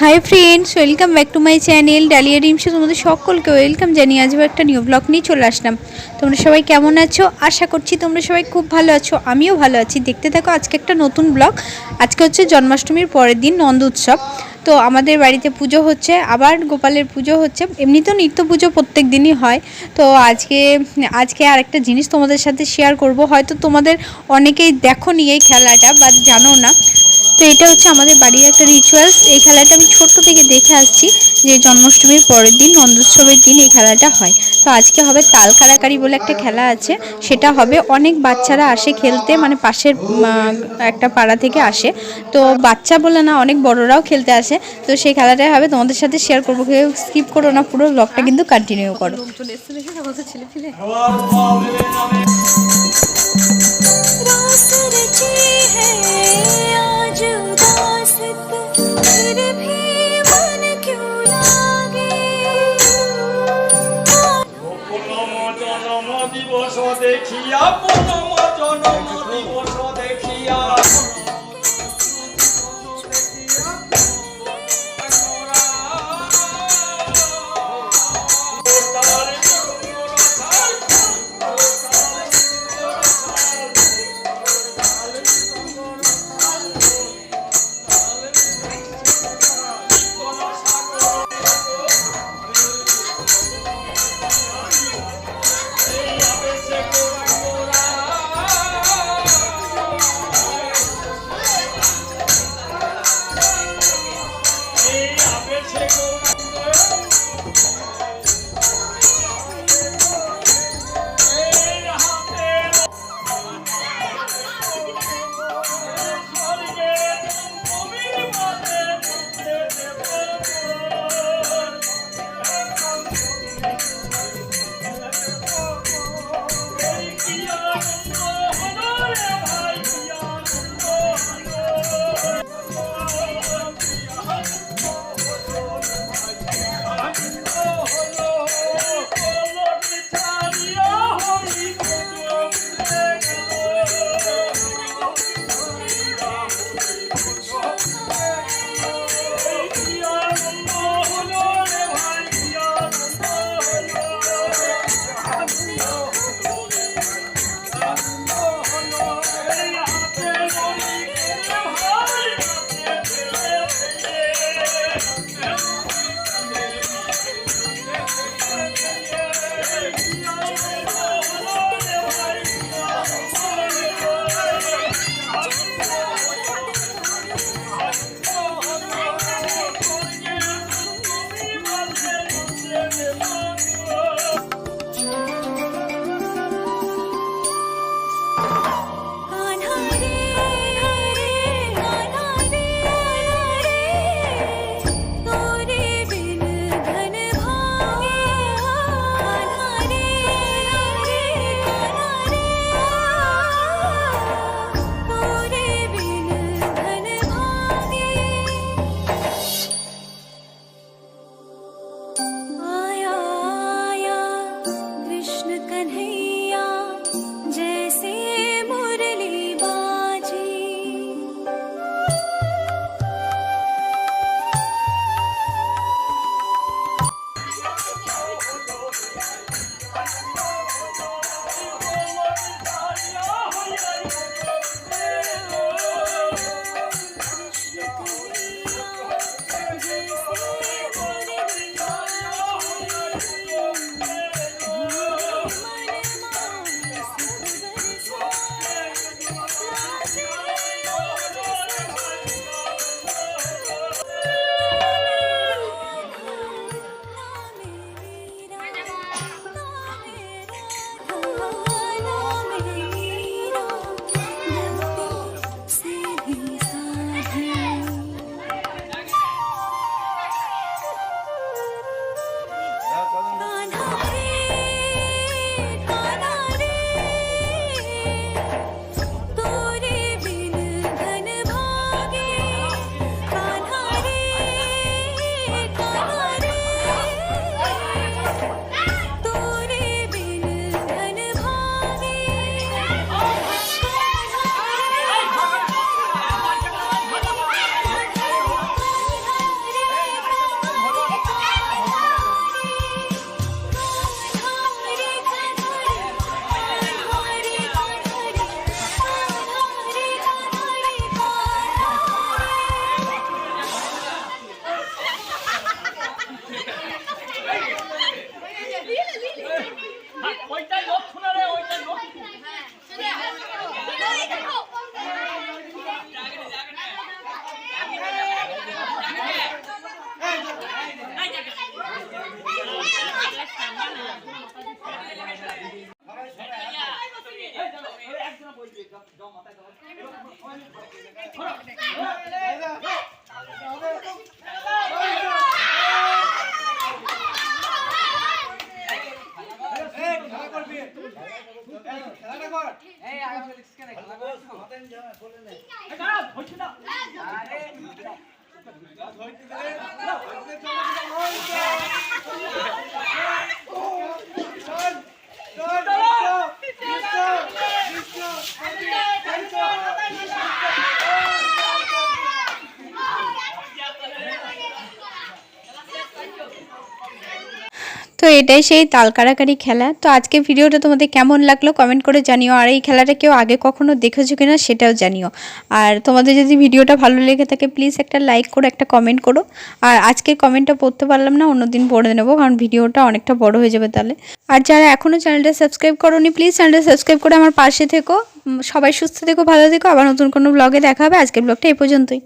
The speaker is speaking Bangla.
High friends, welcome back to my channel Dalia ডিমসে। তোমাদের সকলকে ওয়েলকাম জানিয়ে আজও একটা নিউ ব্লগ নিয়ে চলে আসলাম। তোমরা সবাই কেমন আছো? আশা করছি তোমরা সবাই খুব ভালো আছো, আমিও ভালো আছি। দেখতে থাকো আজকে একটা নতুন ব্লগ। আজকে হচ্ছে জন্মাষ্টমীর পরের দিন, নন্দ উৎসব। তো আমাদের বাড়িতে পুজো হচ্ছে, আবার গোপালের পুজো হচ্ছে। এমনিতেও নিত্য পুজো প্রত্যেক দিনই হয়। তো আজকে আর একটা জিনিস তোমাদের সাথে শেয়ার করব। হয়তো তোমাদের অনেকেই দেখো নি এই খেলাটা বা জানো না। তো এটা হচ্ছে আমাদের বাড়ির একটা রিচুয়ালস। এই খেলাটা আমি ছোট্ট থেকে দেখে আসছি যে জন্মাষ্টমীর পরের দিন, নন্দোৎসবের দিন এই খেলাটা হয়। তো আজকে হবে তাল কাড়াকাড়ি বলে একটা খেলা আছে, সেটা হবে। অনেক বাচ্চারা আসে খেলতে, মানে পাশের একটা পাড়া থেকে আসে। তো বাচ্চা বলে না, অনেক বড়রাও খেলতে আসে। তো সেই খেলাটাই হবে, তোমাদের সাথে শেয়ার করবো। কেউ স্কিপ করো না, পুরো ব্লগটা কিন্তু কন্টিনিউ করো। দিবস দেখিয়া প্রথম জন্ম দিবস দেখিয়া তো এটাই সেই তাল কাড়াকাড়ি খেলা। তো আজকে ভিডিওটা তোমাদের কেমন লাগলো কমেন্ট করে জানিও, আর এই খেলাটা কেউ আগে কখনো দেখেছো কিনা সেটাও জানিও। আর তোমাদের যদি ভিডিওটা ভালো লেগে থাকে প্লিজ একটা লাইক করো, একটা কমেন্ট করো। আর আজকের কমেন্টটা পড়তে পারলাম না, অন্যদিন পড়ে নেবো, কারণ ভিডিওটা অনেকটা বড় হয়ে যাবে তাহলে। আর যারা এখনও চ্যানেলটা সাবস্ক্রাইব করোনি প্লিজ চ্যানেলটা সাবস্ক্রাইব করে আমার পাশে থেকো। সবাই সুস্থ থেকো, ভালো থেকো। আবার নতুন কোনো ব্লগে দেখা হবে। আজকের ব্লগটা এই পর্যন্তই।